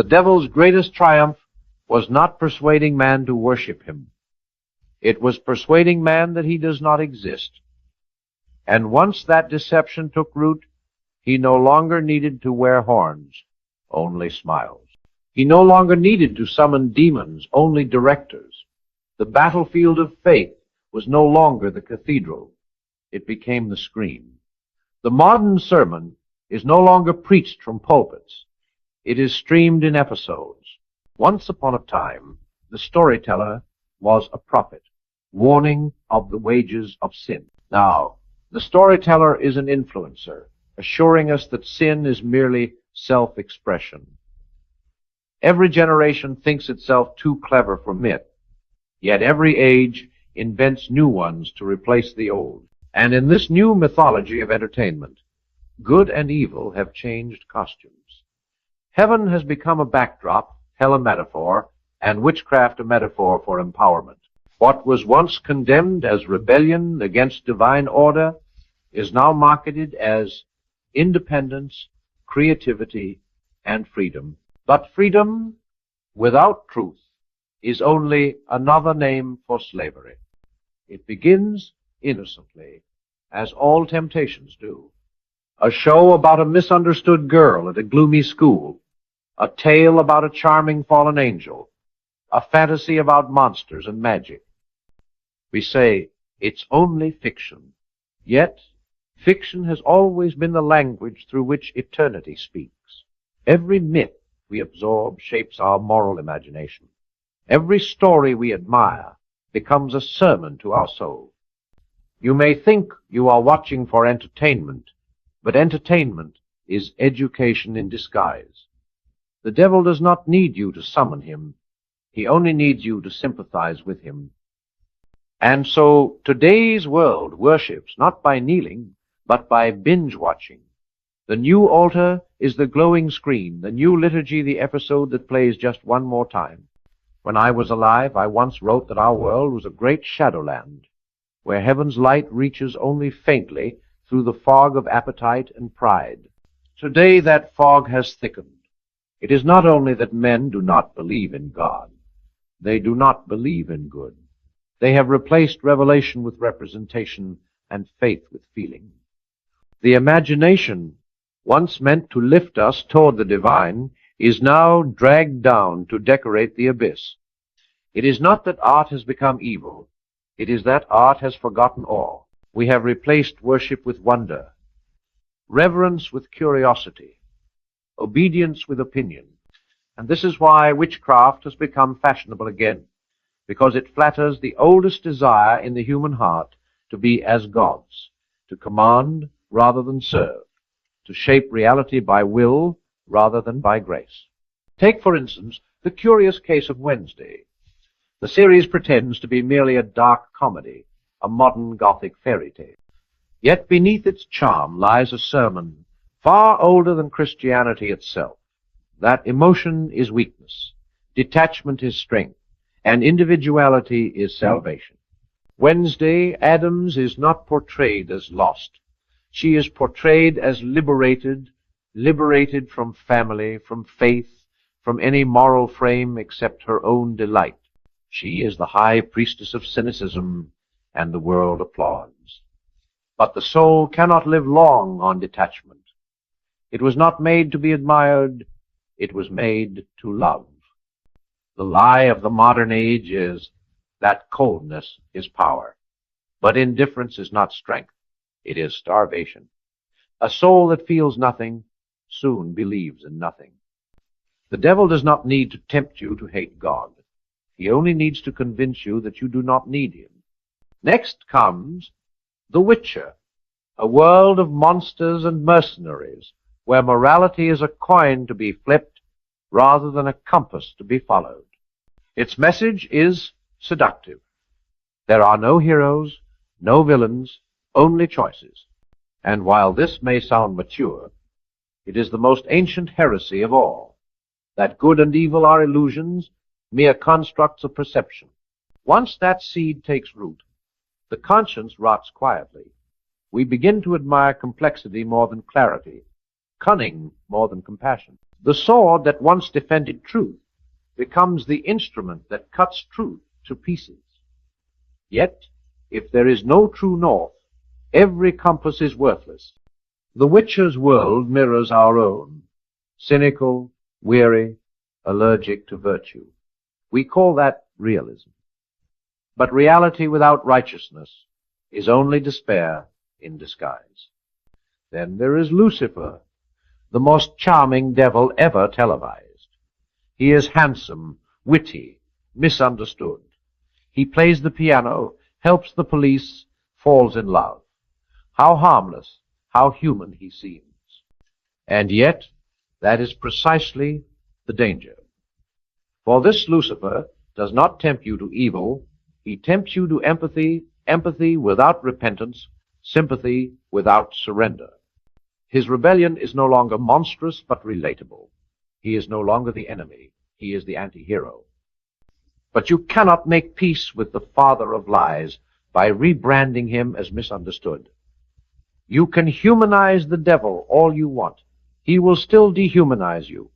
devil's greatest triumph was not persuading man to worship him. It was persuading man that he does not exist. And once that deception took root, he no longer needed to wear horns, only smiles. He no longer needed to summon demons, only directors. The battlefield of faith was no longer the cathedral. It became the screen. The modern sermon is no longer preached from pulpits. It is streamed in episodes. Once upon a time, the storyteller was a prophet, warning of the wages of sin. Now, the storyteller is an influencer, assuring us that sin is merely self-expression. Every generation thinks itself too clever for myth, yet every age invents new ones to replace the old. And in this new mythology of entertainment, good and evil have changed costumes. Heaven has become a backdrop, hell a metaphor, and witchcraft a metaphor for empowerment. What was once condemned as rebellion against divine order is now marketed as independence, creativity, and freedom. But freedom without truth is only another name for slavery. It begins innocently, as all temptations do. A show about a misunderstood girl at a gloomy school, a tale about a charming fallen angel, a fantasy about monsters and magic. We say, it's only fiction. Yet, fiction has always been the language through which eternity speaks. Every myth we absorb shapes our moral imagination. Every story we admire becomes a sermon to our soul. You may think you are watching for entertainment, but entertainment is education in disguise. The devil does not need you to summon him. He only needs you to sympathize with him. And so today's world worships not by kneeling, but by binge-watching. The new altar is the glowing screen, the new liturgy the episode that plays just one more time. When I was alive, I once wrote that our world was a great shadowland, where heaven's light reaches only faintly through the fog of appetite and pride. Today that fog has thickened. It is not only that men do not believe in God. They do not believe in good. They have replaced revelation with representation and faith with feeling. The imagination, once meant to lift us toward the divine, is now dragged down to decorate the abyss. It is not that art has become evil. It is that art has forgotten awe. We have replaced worship with wonder, reverence with curiosity, obedience with opinion. And this is why witchcraft has become fashionable again, because it flatters the oldest desire in the human heart to be as gods, to command rather than serve, to shape reality by will rather than by grace. Take, for instance, the curious case of Wednesday. The series pretends to be merely a dark comedy, a modern Gothic fairy tale. Yet beneath its charm lies a sermon far older than Christianity itself, that emotion is weakness, detachment is strength, and individuality is salvation. Wednesday Addams is not portrayed as lost. She is portrayed as liberated from family, from faith, from any moral frame except her own delight. She is the high priestess of cynicism, and the world applauds. But the soul cannot live long on detachment. It was not made to be admired, it was made to love. The lie of the modern age is that coldness is power. But indifference is not strength, it is starvation. A soul that feels nothing soon believes in nothing. The devil does not need to tempt you to hate God. He only needs to convince you that you do not need him. Next comes The Witcher, a world of monsters and mercenaries, where morality is a coin to be flipped rather than a compass to be followed. Its message is seductive. There are no heroes, no villains, only choices. And while this may sound mature, it is the most ancient heresy of all, that good and evil are illusions, mere constructs of perception. Once that seed takes root, the conscience rots quietly. We begin to admire complexity more than clarity, cunning more than compassion. The sword that once defended truth becomes the instrument that cuts truth to pieces. Yet, if there is no true north, every compass is worthless. The Witcher's world mirrors our own, cynical, weary, allergic to virtue. We call that realism. But reality without righteousness is only despair in disguise. Then there is Lucifer, the most charming devil ever televised. He is handsome, witty, misunderstood. He plays the piano, helps the police, falls in love. How harmless, how human he seems. And yet, that is precisely the danger. For this Lucifer does not tempt you to evil, he tempts you to empathy, empathy without repentance, sympathy without surrender. His rebellion is no longer monstrous but relatable. He is no longer the enemy, he is the anti-hero. But you cannot make peace with the father of lies by rebranding him as misunderstood. You can humanize the devil all you want. He will still dehumanize you.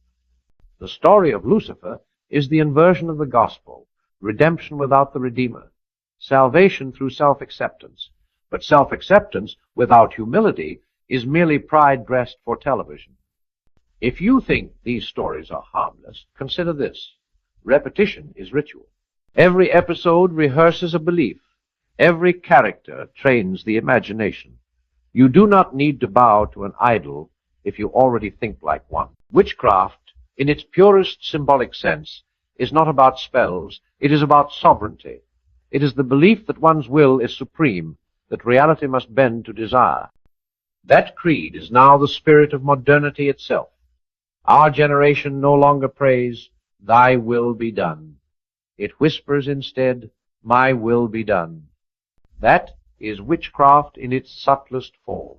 The story of Lucifer is the inversion of the gospel, redemption without the Redeemer, salvation through self-acceptance. But self-acceptance without humility is merely pride dressed for television. If you think these stories are harmless, consider this. Repetition is ritual. Every episode rehearses a belief. Every character trains the imagination. You do not need to bow to an idol if you already think like one. Witchcraft, in its purest symbolic sense, is not about spells. It is about sovereignty. It is the belief that one's will is supreme, that reality must bend to desire. That creed is now the spirit of modernity itself. Our generation no longer prays, "Thy will be done." It whispers instead, "My will be done." That is witchcraft in its subtlest form.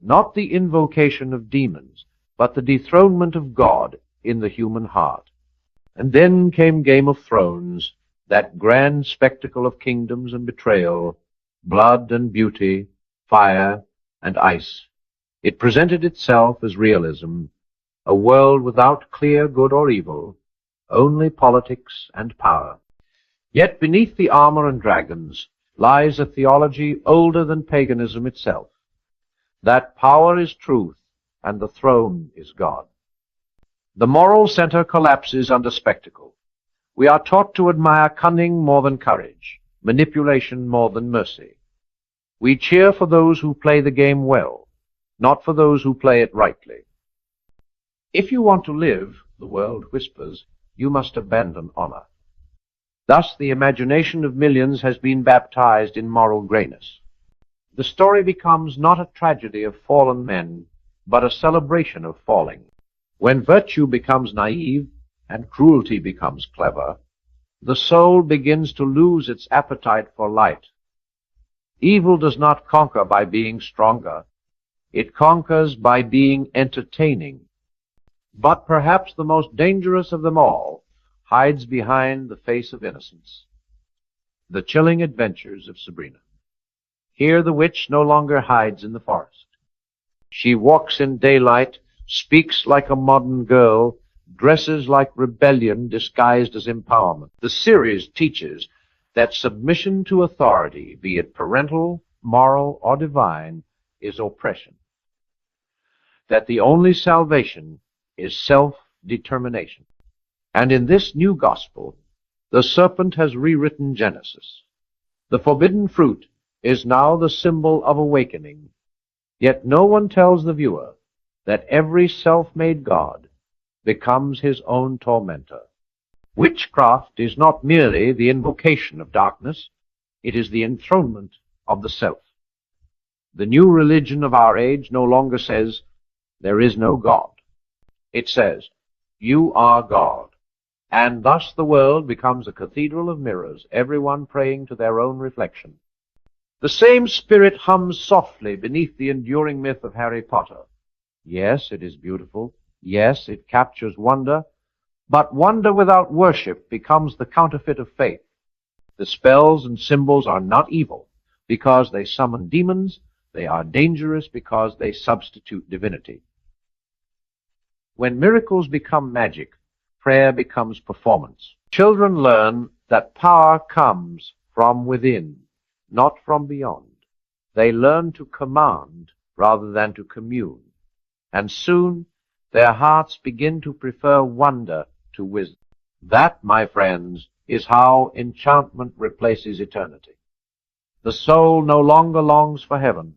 Not the invocation of demons, but the dethronement of God in the human heart. And then came Game of Thrones, that grand spectacle of kingdoms and betrayal, blood and beauty, fire and ice. It presented itself as realism, a world without clear good or evil, only politics and power. Yet beneath the armor and dragons lies a theology older than paganism itself, that power is truth and the throne is God. The moral center collapses under spectacle. We are taught to admire cunning more than courage, manipulation more than mercy. We cheer for those who play the game well, not for those who play it rightly. If you want to live, the world whispers, you must abandon honor. Thus the imagination of millions has been baptized in moral grayness. The story becomes not a tragedy of fallen men, but a celebration of falling. When virtue becomes naive and cruelty becomes clever, the soul begins to lose its appetite for light. Evil does not conquer by being stronger. It conquers by being entertaining. But perhaps the most dangerous of them all hides behind the face of innocence. The chilling adventures of Sabrina. Here the witch no longer hides in the forest. She walks in daylight, speaks like a modern girl, dresses like rebellion disguised as empowerment. The series teaches that submission to authority, be it parental, moral, or divine, is oppression. That the only salvation is self-determination. And in this new gospel, the serpent has rewritten Genesis. The forbidden fruit is now the symbol of awakening. Yet no one tells the viewer that every self-made God becomes his own tormentor. Witchcraft is not merely the invocation of darkness, it is the enthronement of the self. The new religion of our age no longer says, "There is no God." It says, "You are God." And thus the world becomes a cathedral of mirrors, everyone praying to their own reflection. The same spirit hums softly beneath the enduring myth of Harry Potter. Yes, it is beautiful. Yes, it captures wonder. But wonder without worship becomes the counterfeit of faith. The spells and symbols are not evil because they summon demons. They are dangerous because they substitute divinity. When miracles become magic, prayer becomes performance. Children learn that power comes from within, not from beyond. They learn to command rather than to commune, and soon their hearts begin to prefer wonder to wisdom. That, my friends, is how enchantment replaces eternity. The soul no longer longs for heaven,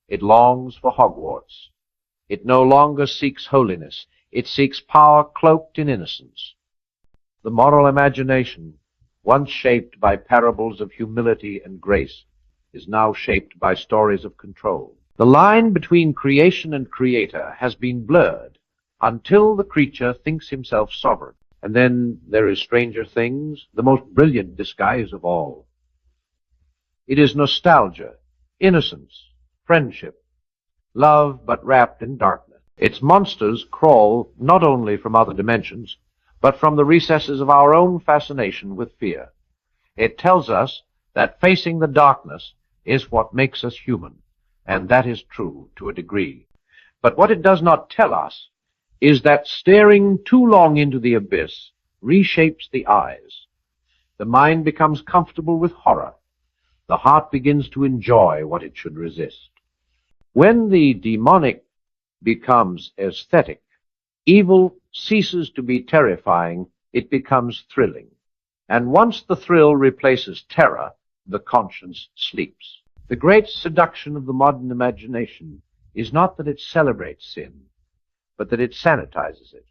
it longs for Hogwarts. It no longer seeks holiness, it seeks power cloaked in innocence. The moral imagination, once shaped by parables of humility and grace, is now shaped by stories of control. The line between creation and creator has been blurred until the creature thinks himself sovereign. And then there is Stranger Things, the most brilliant disguise of all. It is nostalgia, innocence, friendship, love but wrapped in darkness. Its monsters crawl not only from other dimensions, but from the recesses of our own fascination with fear. It tells us that facing the darkness is what makes us human, and that is true to a degree. But what it does not tell us is that staring too long into the abyss reshapes the eyes. The mind becomes comfortable with horror. The heart begins to enjoy what it should resist. When the demonic becomes aesthetic, evil ceases to be terrifying, it becomes thrilling. And once the thrill replaces terror, the conscience sleeps. The great seduction of the modern imagination is not that it celebrates sin, but that it sanitizes it.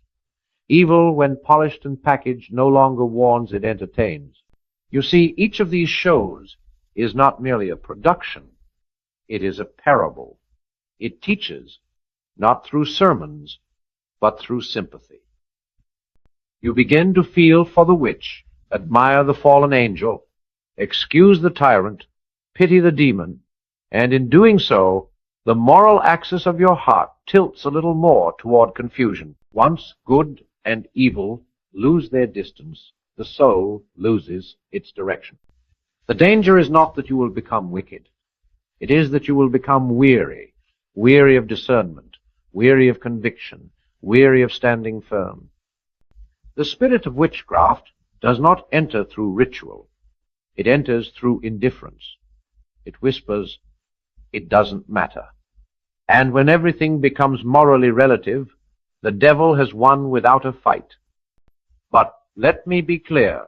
Evil, when polished and packaged, no longer warns, it entertains. You see, each of these shows is not merely a production, it is a parable. It teaches, not through sermons, but through sympathy. You begin to feel for the witch, admire the fallen angel, excuse the tyrant, pity the demon, and in doing so, the moral axis of your heart tilts a little more toward confusion. Once good and evil lose their distance, the soul loses its direction. The danger is not that you will become wicked. It is that you will become weary of discernment, weary of conviction, weary of standing firm. The spirit of witchcraft does not enter through ritual. It enters through indifference. It whispers, "It doesn't matter." And when everything becomes morally relative, the devil has won without a fight. But let me be clear,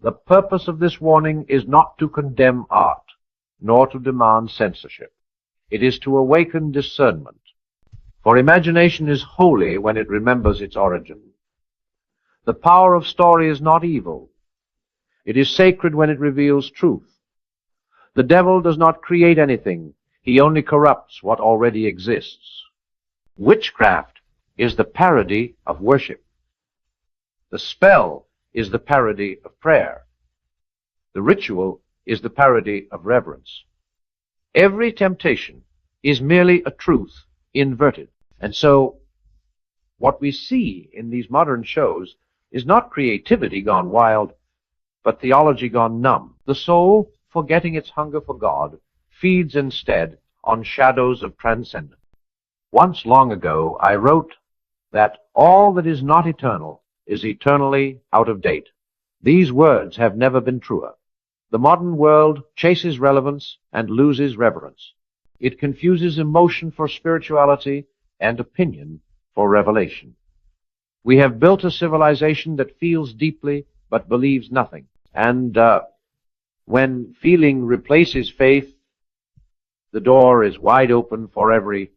the purpose of this warning is not to condemn art, nor to demand censorship. It is to awaken discernment. For imagination is holy when it remembers its origin. The power of story is not evil. It is sacred when it reveals truth. The devil does not create anything. He only corrupts what already exists. Witchcraft is the parody of worship. The spell is the parody of prayer. The ritual is the parody of reverence. Every temptation is merely a truth inverted. And so, what we see in these modern shows is not creativity gone wild, but theology gone numb. The soul, forgetting its hunger for God, feeds instead on shadows of transcendence. Once long ago, I wrote that all that is not eternal is eternally out of date. These words have never been truer. The modern world chases relevance and loses reverence. It confuses emotion for spirituality and opinion for revelation. We have built a civilization that feels deeply but believes nothing. And when feeling replaces faith, the door is wide open for every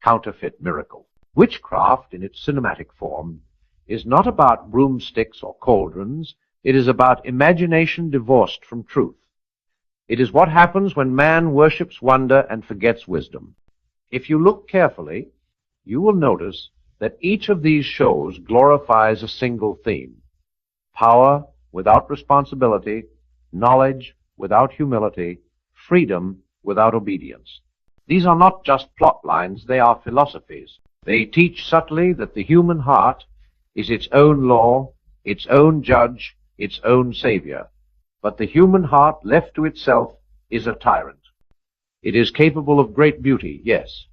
counterfeit miracle. Witchcraft, in its cinematic form, is not about broomsticks or cauldrons. It is about imagination divorced from truth. It is what happens when man worships wonder and forgets wisdom. If you look carefully, you will notice that each of these shows glorifies a single theme: power without responsibility, knowledge without humility, freedom without obedience. These are not just plot lines, they are philosophies. They teach subtly that the human heart is its own law, its own judge, its own savior. But the human heart, left to itself, is a tyrant. It is capable of great beauty, yes,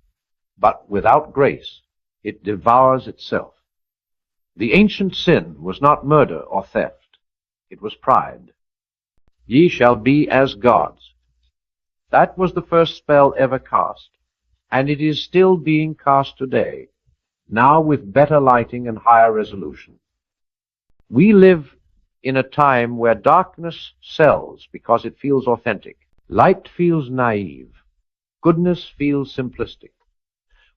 but without grace, it devours itself. The ancient sin was not murder or theft. It was pride. Ye shall be as gods. That was the first spell ever cast, and it is still being cast today, now with better lighting and higher resolution. We live in a time where darkness sells because it feels authentic. Light feels naive. Goodness feels simplistic.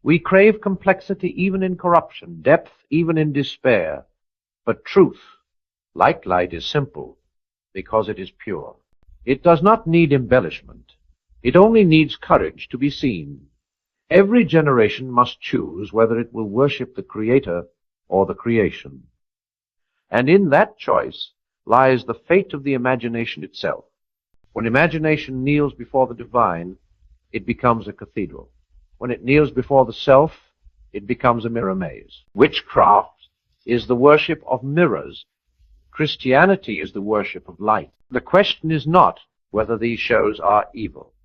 We crave complexity even in corruption, depth even in despair. But truth, like light, is simple because it is pure. It does not need embellishment. It only needs courage to be seen. Every generation must choose whether it will worship the Creator or the creation. And in that choice lies the fate of the imagination itself. When imagination kneels before the divine, it becomes a cathedral. When it kneels before the self, it becomes a mirror maze. Witchcraft is the worship of mirrors. Christianity is the worship of light. The question is not whether these shows are evil.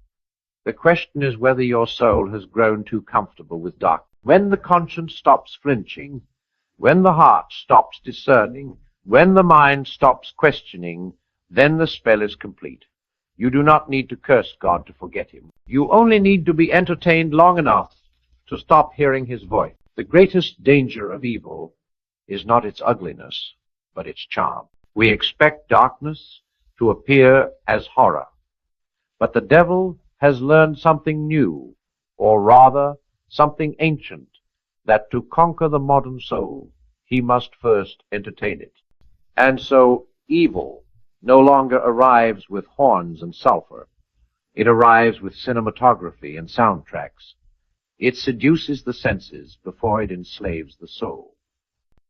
The question is whether your soul has grown too comfortable with darkness. When the conscience stops flinching, when the heart stops discerning, when the mind stops questioning, then the spell is complete. You do not need to curse God to forget him. You only need to be entertained long enough to stop hearing his voice. The greatest danger of evil is not its ugliness, but its charm. We expect darkness to appear as horror, but the devil has learned something new, or rather something ancient, that to conquer the modern soul, he must first entertain it. And so evil no longer arrives with horns and sulfur. It arrives with cinematography and soundtracks. It seduces the senses before it enslaves the soul.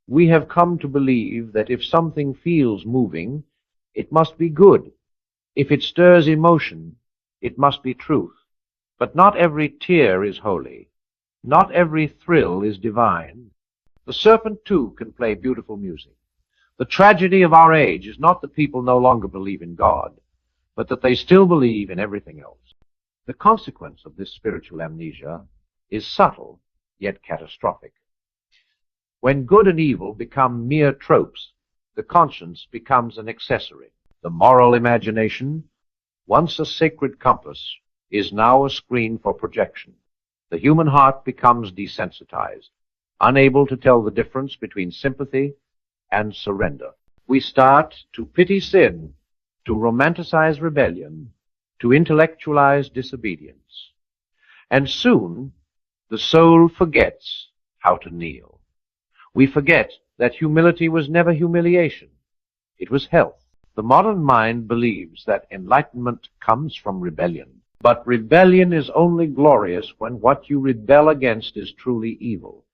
We have come to believe that if something feels moving, it must be good. If it stirs emotion, it must be truth. But not every tear is holy. Not every thrill is divine. The serpent, too, can play beautiful music. The tragedy of our age is not that people no longer believe in God, but that they still believe in everything else. The consequence of this spiritual amnesia is subtle, yet catastrophic. When good and evil become mere tropes, the conscience becomes an accessory. The moral imagination, once a sacred compass, is now a screen for projection. The human heart becomes desensitized, unable to tell the difference between sympathy and surrender. We start to pity sin, to romanticize rebellion, to intellectualize disobedience. And soon, the soul forgets how to kneel. We forget that humility was never humiliation. It was health. The modern mind believes that enlightenment comes from rebellion. But rebellion is only glorious when what you rebel against is truly evil.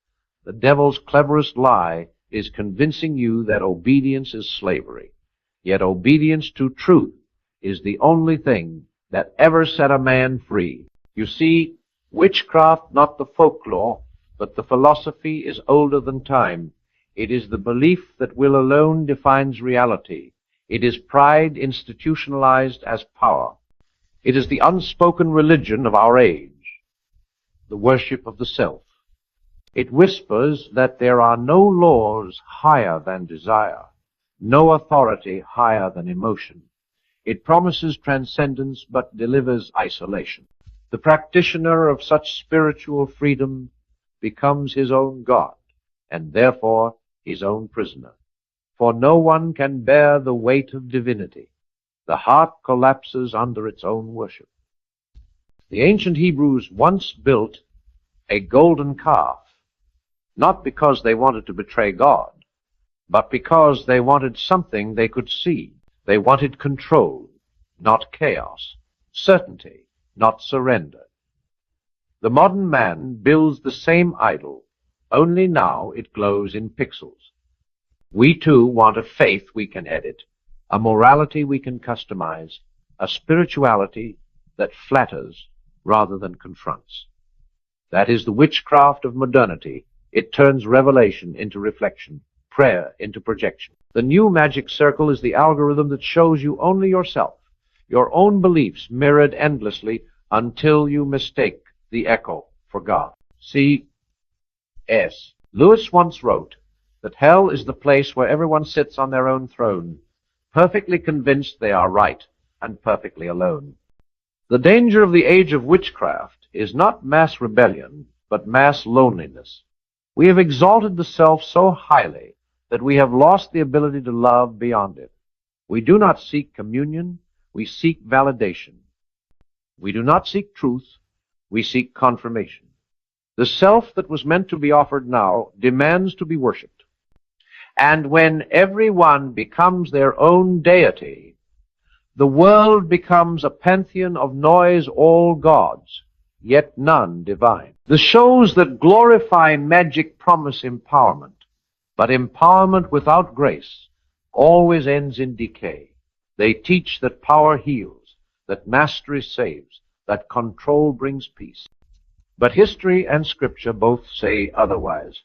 The devil's cleverest lie is convincing you that obedience is slavery. Yet obedience to truth is the only thing that ever set a man free. You see, witchcraft, not the folklore, but the philosophy, is older than time. It is the belief that will alone defines reality. It is pride institutionalized as power. It is the unspoken religion of our age, the worship of the self. It whispers that there are no laws higher than desire, no authority higher than emotion. It promises transcendence but delivers isolation. The practitioner of such spiritual freedom becomes his own God, and therefore his own prisoner. For no one can bear the weight of divinity. The heart collapses under its own worship. The ancient Hebrews once built a golden calf, not because they wanted to betray God, but because they wanted something they could see. They wanted control, not chaos, certainty, not surrender. The modern man builds the same idol, only now it glows in pixels. We too want a faith we can edit, a morality we can customize, a spirituality that flatters rather than confronts. That is the witchcraft of modernity. It turns revelation into reflection, prayer into projection. The new magic circle is the algorithm that shows you only yourself, your own beliefs mirrored endlessly until you mistake the echo for God. C.S. Lewis once wrote, that hell is the place where everyone sits on their own throne, perfectly convinced they are right and perfectly alone. The danger of the age of witchcraft is not mass rebellion, but mass loneliness. We have exalted the self so highly that we have lost the ability to love beyond it. We do not seek communion, we seek validation. We do not seek truth, we seek confirmation. The self that was meant to be offered now demands to be worshipped. And when everyone becomes their own deity, the world becomes a pantheon of noise, all gods, yet none divine. The shows that glorify magic promise empowerment, but empowerment without grace always ends in decay. They teach that power heals, that mastery saves, that control brings peace. But history and scripture both say otherwise.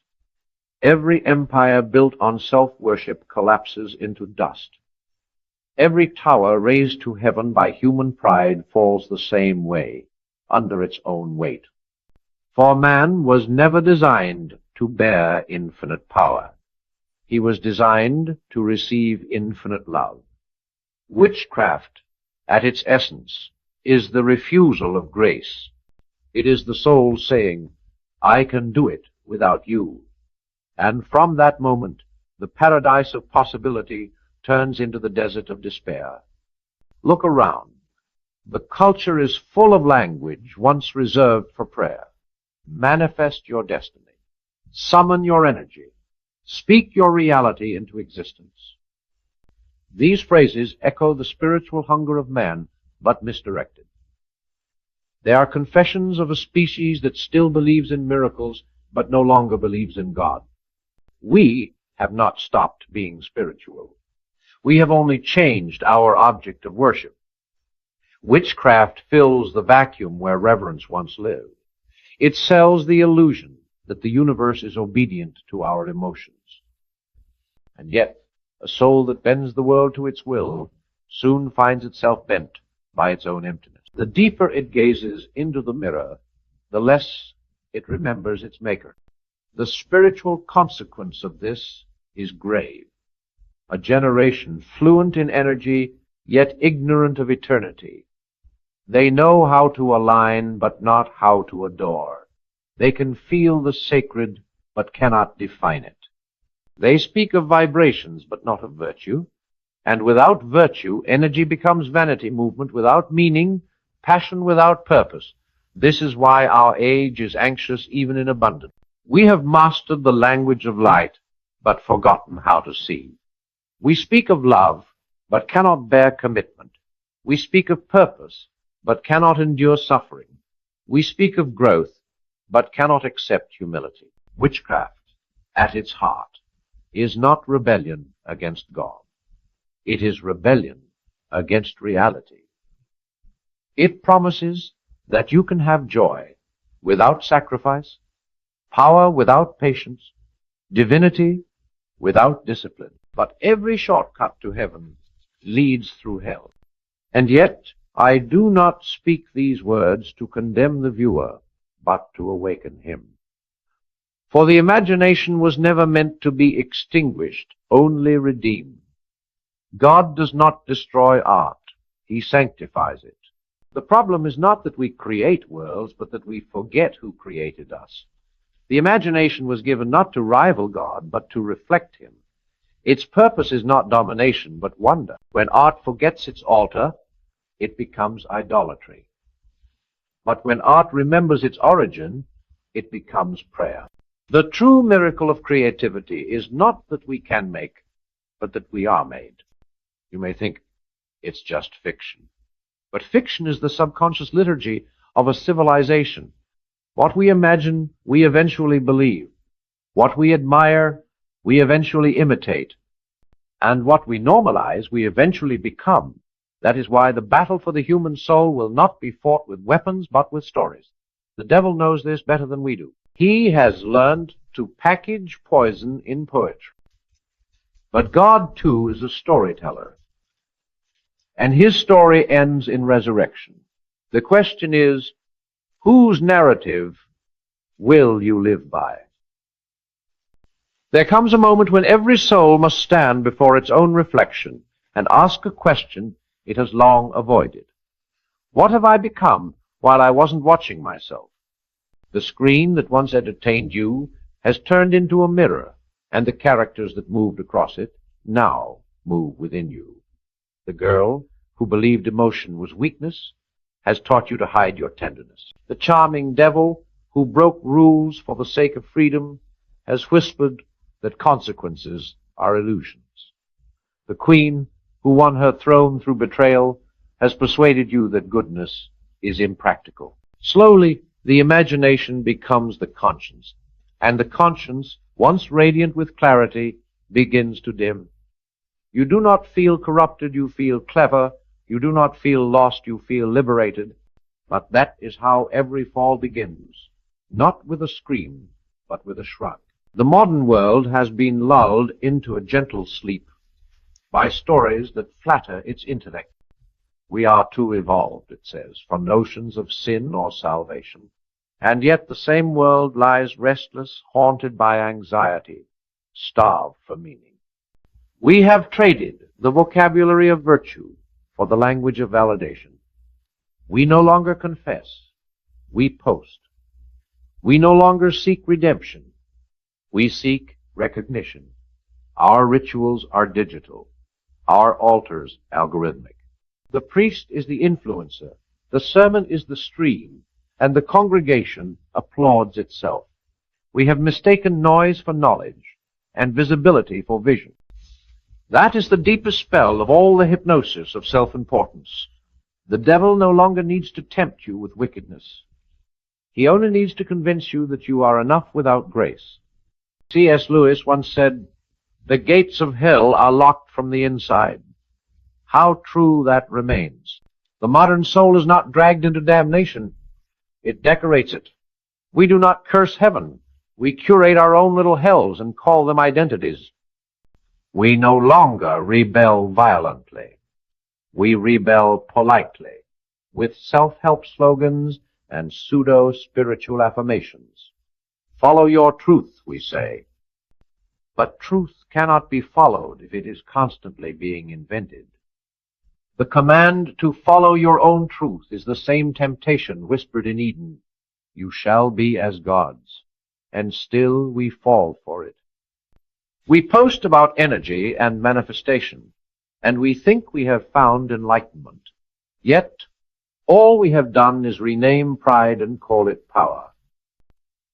Every empire built on self-worship collapses into dust. Every tower raised to heaven by human pride falls the same way, under its own weight. For man was never designed to bear infinite power. He was designed to receive infinite love. Witchcraft, at its essence, is the refusal of grace. It is the soul saying, I can do it without you. And from that moment, the paradise of possibility turns into the desert of despair. Look around. The culture is full of language once reserved for prayer. Manifest your destiny. Summon your energy. Speak your reality into existence. These phrases echo the spiritual hunger of man, but misdirected. They are confessions of a species that still believes in miracles, but no longer believes in God. We have not stopped being spiritual. We have only changed our object of worship. Witchcraft fills the vacuum where reverence once lived. It sells the illusion that the universe is obedient to our emotions. And yet, a soul that bends the world to its will soon finds itself bent by its own emptiness. The deeper it gazes into the mirror, the less it remembers its maker. The spiritual consequence of this is grave. A generation fluent in energy, yet ignorant of eternity. They know how to align, but not how to adore. They can feel the sacred, but cannot define it. They speak of vibrations, but not of virtue. And without virtue, energy becomes vanity, movement without meaning, passion without purpose. This is why our age is anxious even in abundance. We have mastered the language of light, but forgotten how to see. We speak of love, but cannot bear commitment. We speak of purpose, but cannot endure suffering. We speak of growth, but cannot accept humility. Witchcraft, at its heart, is not rebellion against God. It is rebellion against reality. It promises that you can have joy without sacrifice, power without patience, divinity without discipline. But every shortcut to heaven leads through hell. And yet, I do not speak these words to condemn the viewer, but to awaken him. For the imagination was never meant to be extinguished, only redeemed. God does not destroy art, He sanctifies it. The problem is not that we create worlds, but that we forget who created us. The imagination was given not to rival God, but to reflect Him. Its purpose is not domination, but wonder. When art forgets its altar, it becomes idolatry. But when art remembers its origin, it becomes prayer. The true miracle of creativity is not that we can make, but that we are made. You may think it's just fiction. But fiction is the subconscious liturgy of a civilization. What we imagine, we eventually believe. What we admire, we eventually imitate. And what we normalize, we eventually become. That is why the battle for the human soul will not be fought with weapons, but with stories. The devil knows this better than we do. He has learned to package poison in poetry. But God, too, is a storyteller. And His story ends in resurrection. The question is, whose narrative will you live by? There comes a moment when every soul must stand before its own reflection and ask a question it has long avoided. What have I become while I wasn't watching myself? The screen that once entertained you has turned into a mirror, and the characters that moved across it now move within you. The girl who believed emotion was weakness has taught you to hide your tenderness. The charming devil who broke rules for the sake of freedom has whispered that consequences are illusions. The queen who won her throne through betrayal has persuaded you that goodness is impractical. Slowly, the imagination becomes the conscience, and the conscience, once radiant with clarity, begins to dim. You do not feel corrupted, you feel clever. You do not feel lost, you feel liberated. But that is how every fall begins, not with a scream, but with a shrug. The modern world has been lulled into a gentle sleep by stories that flatter its intellect. We are too evolved, it says, from notions of sin or salvation. And yet the same world lies restless, haunted by anxiety, starved for meaning. We have traded the vocabulary of virtue for the language of validation. We no longer confess. We post. We no longer seek redemption. We seek recognition. Our rituals are digital. Our altars algorithmic. The priest is the influencer. The sermon is the stream. And the congregation applauds itself. We have mistaken noise for knowledge and visibility for vision. That is the deepest spell of all the hypnosis of self-importance. The devil no longer needs to tempt you with wickedness. He only needs to convince you that you are enough without grace. C.S. Lewis once said, "The gates of hell are locked from the inside." How true that remains. The modern soul is not dragged into damnation. It decorates it. We do not curse heaven. We curate our own little hells and call them identities. We no longer rebel violently. We rebel politely, with self-help slogans and pseudo-spiritual affirmations. Follow your truth, we say. But truth cannot be followed if it is constantly being invented. The command to follow your own truth is the same temptation whispered in Eden. You shall be as gods. And still we fall for it. We post about energy and manifestation, and we think we have found enlightenment. Yet, all we have done is rename pride and call it power.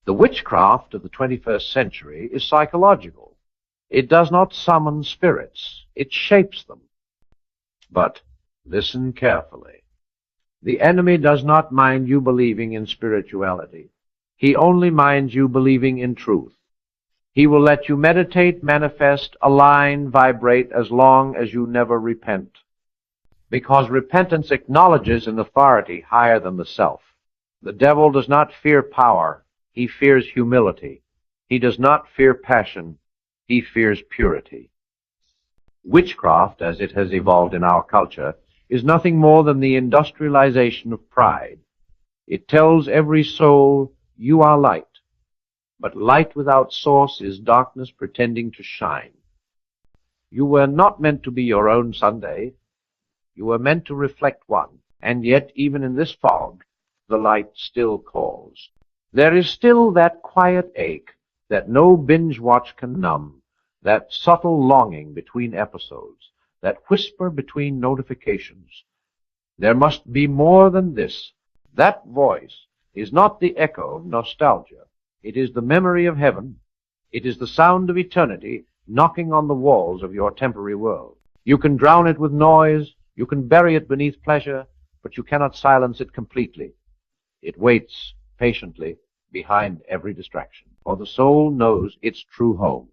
The witchcraft of the 21st century is psychological. It does not summon spirits. It shapes them. But listen carefully. The enemy does not mind you believing in spirituality. He only minds you believing in truth. He will let you meditate, manifest, align, vibrate as long as you never repent. Because repentance acknowledges an authority higher than the self. The devil does not fear power. He fears humility. He does not fear passion. He fears purity. Witchcraft, as it has evolved in our culture, is nothing more than the industrialization of pride. It tells every soul, you are light. But light without source is darkness pretending to shine. You were not meant to be your own Sunday. You were meant to reflect one. And yet, even in this fog, the light still calls. There is still that quiet ache that no binge watch can numb, that subtle longing between episodes, that whisper between notifications. There must be more than this. That voice is not the echo of nostalgia. It is the memory of heaven. It is the sound of eternity knocking on the walls of your temporary world. You can drown it with noise. You can bury it beneath pleasure, but you cannot silence it completely. It waits patiently behind every distraction, for the soul knows its true home,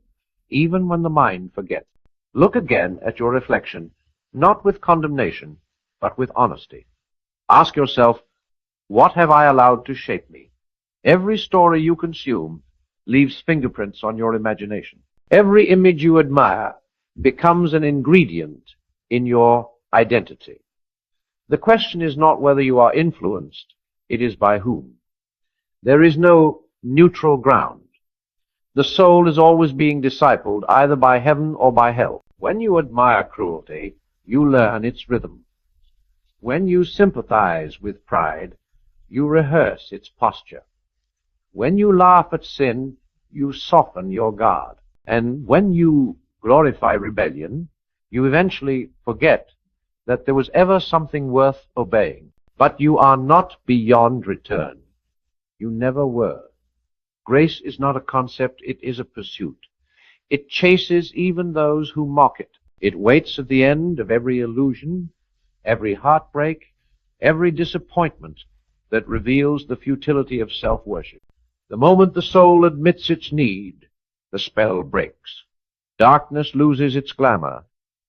even when the mind forgets. Look again at your reflection, not with condemnation, but with honesty. Ask yourself, what have I allowed to shape me? Every story you consume leaves fingerprints on your imagination. Every image you admire becomes an ingredient in your identity. The question is not whether you are influenced, it is by whom. There is no neutral ground. The soul is always being discipled either by heaven or by hell. When you admire cruelty, you learn its rhythm. When you sympathize with pride, you rehearse its posture. When you laugh at sin, you soften your guard. And when you glorify rebellion, you eventually forget that there was ever something worth obeying. But you are not beyond return. You never were. Grace is not a concept, it is a pursuit. It chases even those who mock it. It waits at the end of every illusion, every heartbreak, every disappointment that reveals the futility of self-worship. The moment the soul admits its need, the spell breaks. Darkness loses its glamour,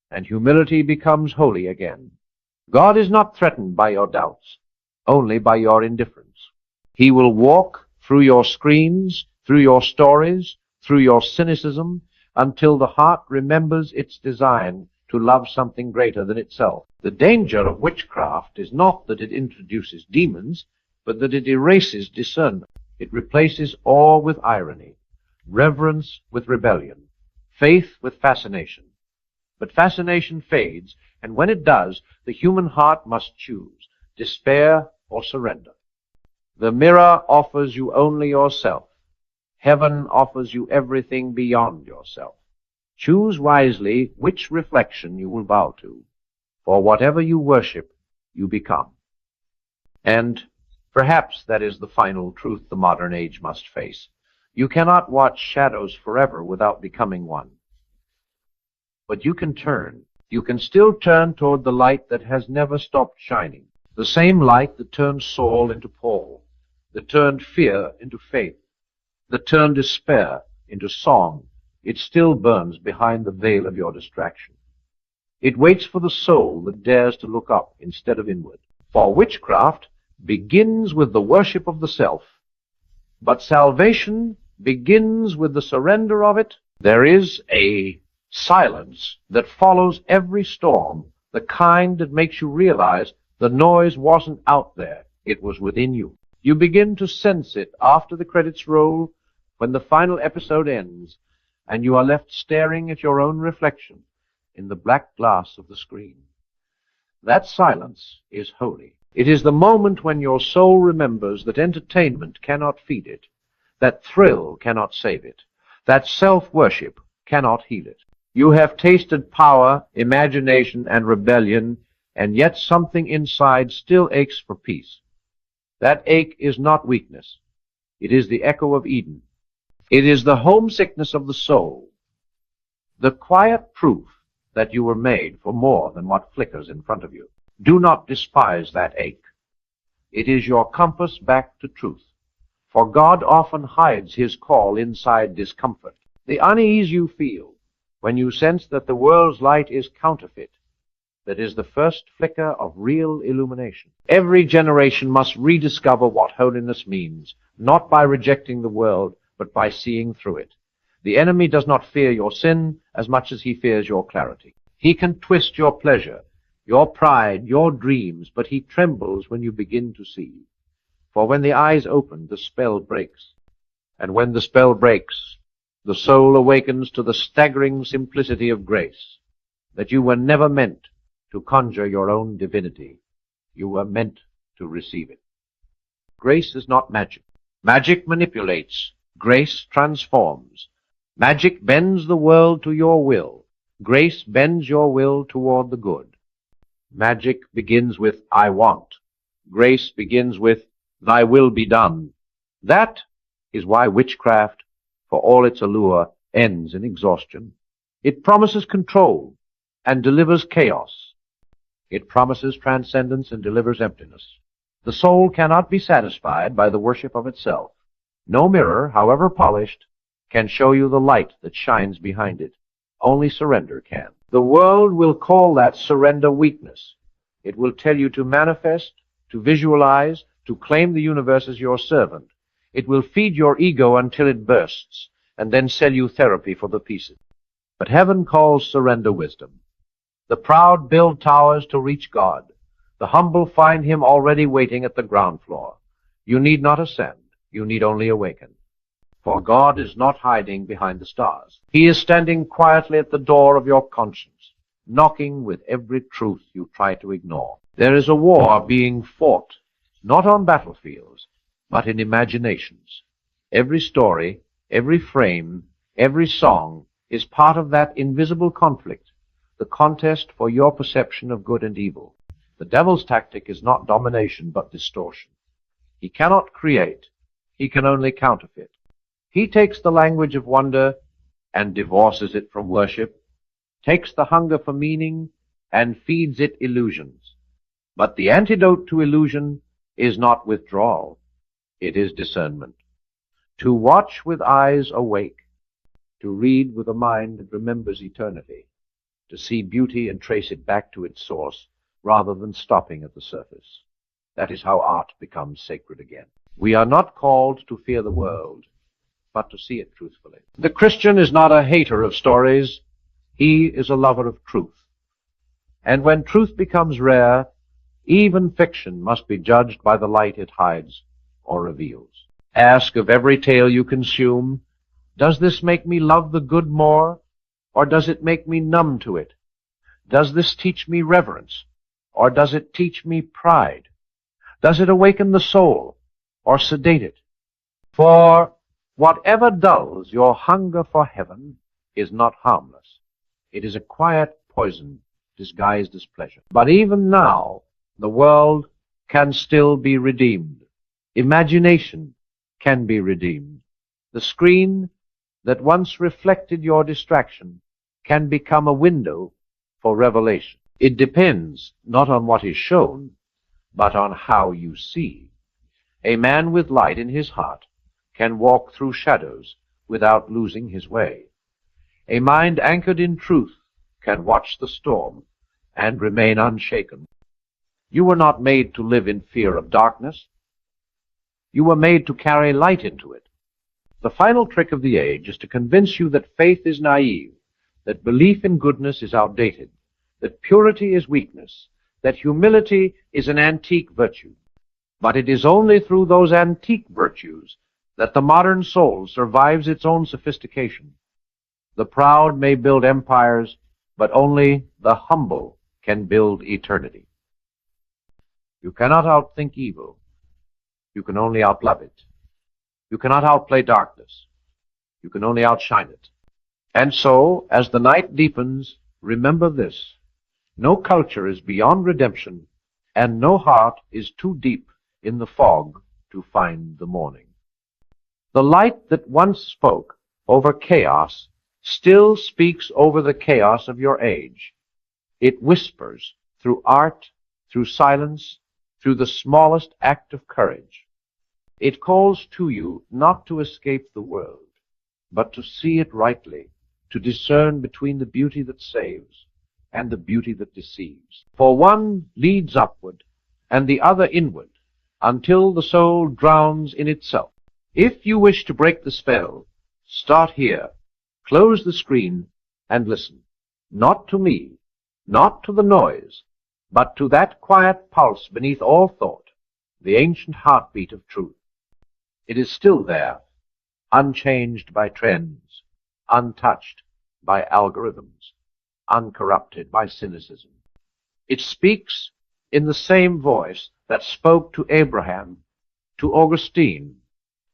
and humility becomes holy again. God is not threatened by your doubts, only by your indifference. He will walk through your screens, through your stories, through your cynicism, until the heart remembers its design to love something greater than itself. The danger of witchcraft is not that it introduces demons, but that it erases discernment. It replaces awe with irony, reverence with rebellion, faith with fascination. But fascination fades, and when it does, the human heart must choose despair or surrender. The mirror offers you only yourself. Heaven offers you everything beyond yourself. Choose wisely which reflection you will bow to, for whatever you worship, you become. And perhaps that is the final truth the modern age must face. You cannot watch shadows forever without becoming one. But you can turn. You can still turn toward the light that has never stopped shining. The same light that turned Saul into Paul, that turned fear into faith, that turned despair into song. It still burns behind the veil of your distraction. It waits for the soul that dares to look up instead of inward. For witchcraft begins with the worship of the self, but salvation begins with the surrender of it. There is a silence that follows every storm, the kind that makes you realize the noise wasn't out there, it was within you. You begin to sense it after the credits roll, when the final episode ends, and you are left staring at your own reflection in the black glass of the screen. That silence is holy. It is the moment when your soul remembers that entertainment cannot feed it, that thrill cannot save it, that self-worship cannot heal it. You have tasted power, imagination, and rebellion, and yet something inside still aches for peace. That ache is not weakness. It is the echo of Eden. It is the homesickness of the soul, the quiet proof that you were made for more than what flickers in front of you. Do not despise that ache. It is your compass back to truth, for God often hides his call inside discomfort. The unease you feel when you sense that the world's light is counterfeit, that is the first flicker of real illumination. Every generation must rediscover what holiness means, not by rejecting the world, but by seeing through it. The enemy does not fear your sin as much as he fears your clarity. He can twist your pleasure, your pride, your dreams, but he trembles when you begin to see. For when the eyes open, the spell breaks. And when the spell breaks, the soul awakens to the staggering simplicity of grace, that you were never meant to conjure your own divinity. You were meant to receive it. Grace is not magic. Magic manipulates. Grace transforms. Magic bends the world to your will. Grace bends your will toward the good. Magic begins with, I want. Grace begins with, thy will be done. That is why witchcraft, for all its allure, ends in exhaustion. It promises control and delivers chaos. It promises transcendence and delivers emptiness. The soul cannot be satisfied by the worship of itself. No mirror, however polished, can show you the light that shines behind it. Only surrender can. The world will call that surrender weakness. It will tell you to manifest, to visualize, to claim the universe as your servant. It will feed your ego until it bursts, and then sell you therapy for the pieces. But heaven calls surrender wisdom. The proud build towers to reach God. The humble find him already waiting at the ground floor. You need not ascend. You need only awaken. For God is not hiding behind the stars. He is standing quietly at the door of your conscience, knocking with every truth you try to ignore. There is a war being fought, not on battlefields, but in imaginations. Every story, every frame, every song is part of that invisible conflict, the contest for your perception of good and evil. The devil's tactic is not domination, but distortion. He cannot create. He can only counterfeit. He takes the language of wonder and divorces it from worship, takes the hunger for meaning and feeds it illusions. But the antidote to illusion is not withdrawal. It is discernment. To watch with eyes awake, to read with a mind that remembers eternity, to see beauty and trace it back to its source, rather than stopping at the surface. That is how art becomes sacred again. We are not called to fear the world, but to see it truthfully. The Christian is not a hater of stories. He is a lover of truth. And when truth becomes rare, even fiction must be judged by the light it hides or reveals. Ask of every tale you consume, does this make me love the good more, or does it make me numb to it? Does this teach me reverence, or does it teach me pride? Does it awaken the soul, or sedate it? For whatever dulls your hunger for heaven is not harmless. It is a quiet poison disguised as pleasure. But even now, the world can still be redeemed. Imagination can be redeemed. The screen that once reflected your distraction can become a window for revelation. It depends not on what is shown, but on how you see. A man with light in his heart can walk through shadows without losing his way. A mind anchored in truth can watch the storm and remain unshaken. You were not made to live in fear of darkness. You were made to carry light into it. The final trick of the age is to convince you that faith is naive, that belief in goodness is outdated, that purity is weakness, that humility is an antique virtue. But it is only through those antique virtues that the modern soul survives its own sophistication. The proud may build empires, but only the humble can build eternity. You cannot outthink evil. You can only outlove it. You cannot outplay darkness. You can only outshine it. And so, as the night deepens, remember this: no culture is beyond redemption, and no heart is too deep in the fog to find the morning. The light that once spoke over chaos still speaks over the chaos of your age. It whispers through art, through silence, through the smallest act of courage. It calls to you not to escape the world, but to see it rightly, to discern between the beauty that saves and the beauty that deceives. For one leads upward and the other inward, until the soul drowns in itself. If you wish to break the spell, start here, close the screen, and listen. Not to me, not to the noise, but to that quiet pulse beneath all thought, the ancient heartbeat of truth. It is still there, unchanged by trends, untouched by algorithms, uncorrupted by cynicism. It speaks in the same voice that spoke to Abraham, to Augustine,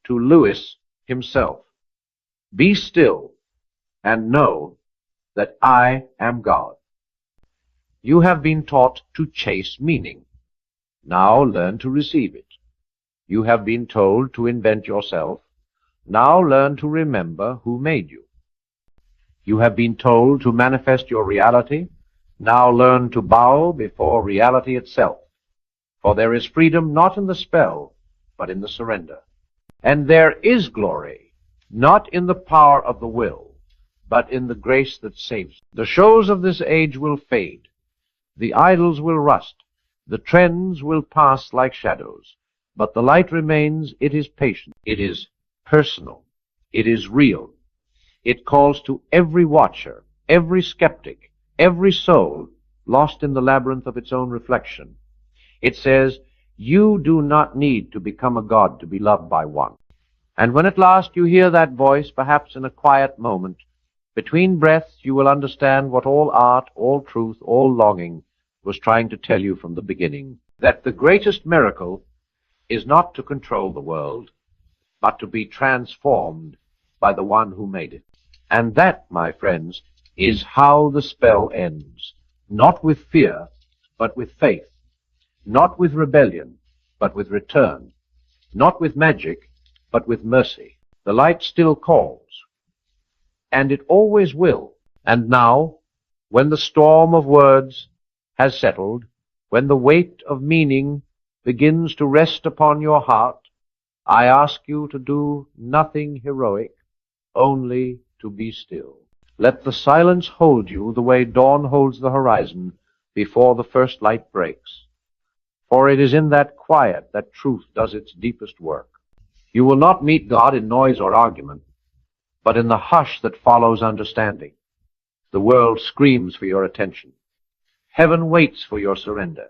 to Lewis himself. Be still and know that I am God. You have been taught to chase meaning. Now learn to receive it. You have been told to invent yourself. Now learn to remember who made you. You have been told to manifest your reality. Now learn to bow before reality itself. For there is freedom not in the spell, but in the surrender. And there is glory, not in the power of the will, but in the grace that saves. The shows of this age will fade. The idols will rust. The trends will pass like shadows. But the light remains. It is patient. It is personal. It is real. It calls to every watcher, every skeptic, every soul lost in the labyrinth of its own reflection. It says, you do not need to become a god to be loved by one. And when at last you hear that voice, perhaps in a quiet moment, between breaths you will understand what all art, all truth, all longing was trying to tell you from the beginning, that the greatest miracle is not to control the world, but to be transformed by the one who made it. And that, my friends, is how the spell ends, not with fear, but with faith, not with rebellion, but with return, not with magic, but with mercy. The light still calls, and it always will. And now, when the storm of words has settled, when the weight of meaning begins to rest upon your heart, I ask you to do nothing heroic, only to be still. Let the silence hold you the way dawn holds the horizon before the first light breaks. For it is in that quiet that truth does its deepest work. You will not meet God in noise or argument, but in the hush that follows understanding. The world screams for your attention. Heaven waits for your surrender.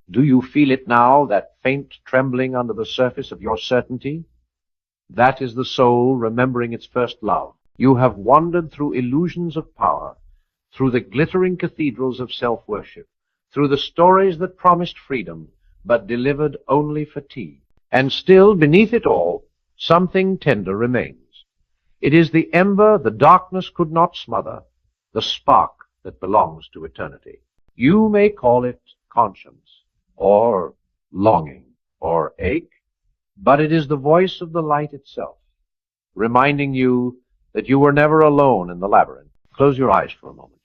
Do you feel it now, that faint trembling under the surface of your certainty? That is the soul remembering its first love. You have wandered through illusions of power, through the glittering cathedrals of self-worship, through the stories that promised freedom, but delivered only fatigue. And still, beneath it all, something tender remains. It is the ember the darkness could not smother, the spark that belongs to eternity. You may call it conscience, or longing, or ache, but it is the voice of the light itself, reminding you that you were never alone in the labyrinth. Close your eyes for a moment.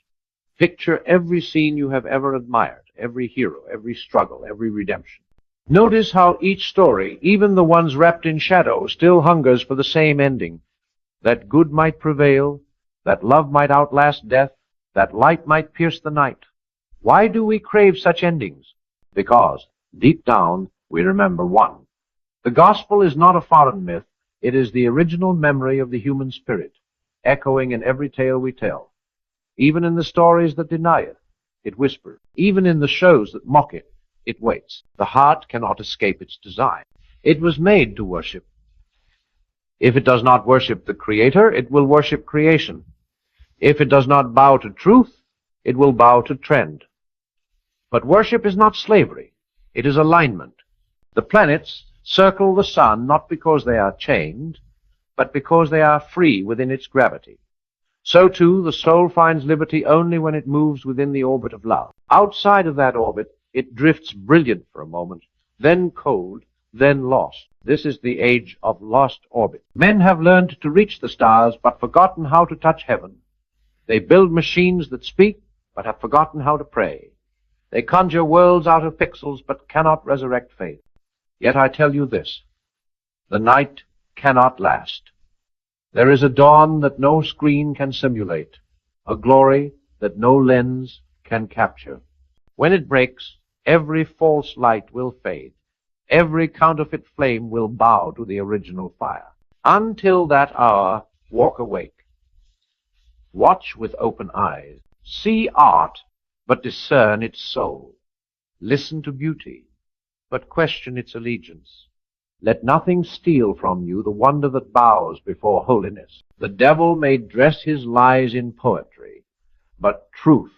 Picture every scene you have ever admired, every hero, every struggle, every redemption. Notice how each story, even the ones wrapped in shadow, still hungers for the same ending, that good might prevail, that love might outlast death, that light might pierce the night. Why do we crave such endings? Because, deep down, we remember one. The gospel is not a foreign myth. It is the original memory of the human spirit, echoing in every tale we tell. Even in the stories that deny it, it whispers. Even in the shows that mock it, it waits. The heart cannot escape its design. It was made to worship. If it does not worship the Creator, it will worship creation. If it does not bow to truth, it will bow to trend. But worship is not slavery. It is alignment. The planets circle the sun not because they are chained, but because they are free within its gravity. So, too, the soul finds liberty only when it moves within the orbit of love. Outside of that orbit, it drifts brilliant for a moment, then cold, then lost. This is the age of lost orbit. Men have learned to reach the stars, but forgotten how to touch heaven. They build machines that speak, but have forgotten how to pray. They conjure worlds out of pixels, but cannot resurrect faith. Yet I tell you this, the night cannot last. There is a dawn that no screen can simulate, a glory that no lens can capture. When it breaks, every false light will fade. Every counterfeit flame will bow to the original fire. Until that hour, walk awake. Watch with open eyes. See art, but discern its soul. Listen to beauty, but question its allegiance. Let nothing steal from you the wonder that bows before holiness. The devil may dress his lies in poetry, but truth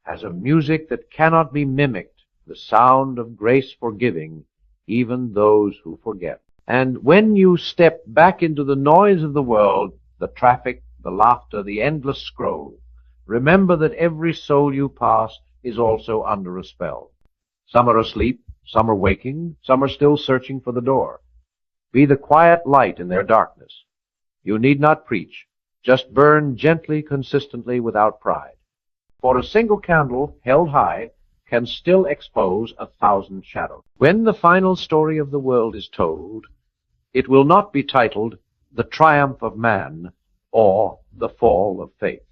has a music that cannot be mimicked, the sound of grace forgiving even those who forget. And when you step back into the noise of the world, the traffic, the laughter, the endless scroll, remember that every soul you pass is also under a spell. Some are asleep, some are waking, some are still searching for the door. Be the quiet light in their darkness. You need not preach. Just burn gently, consistently, without pride. For a single candle held high can still expose 1,000 shadows. When the final story of the world is told, it will not be titled The Triumph of Man or The Fall of Faith.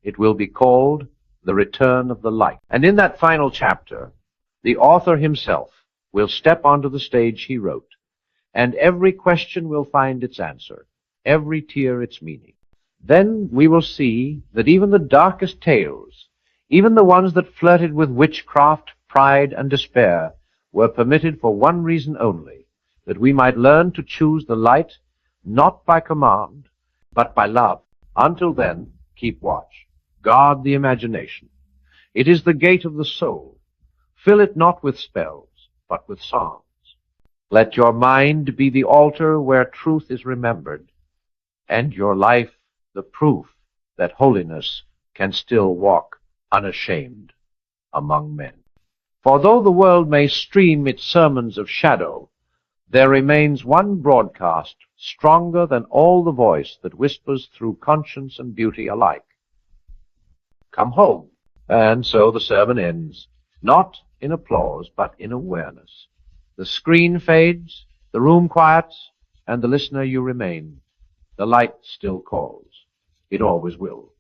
It will be called The Return of the Light. And in that final chapter, the author himself will step onto the stage he wrote, and every question will find its answer, every tear its meaning. Then we will see that even the darkest tales, even the ones that flirted with witchcraft, pride, and despair, were permitted for one reason only, that we might learn to choose the light not by command, but by love. Until then, keep watch. Guard the imagination. It is the gate of the soul. Fill it not with spells, but with songs. Let your mind be the altar where truth is remembered, and your life the proof that holiness can still walk unashamed among men. For though the world may stream its sermons of shadow, there remains one broadcast stronger than all the voice that whispers through conscience and beauty alike. Come home. And so the sermon ends, not in applause, but in awareness. The screen fades, the room quiets, and the listener you remain. The light still calls. It always will.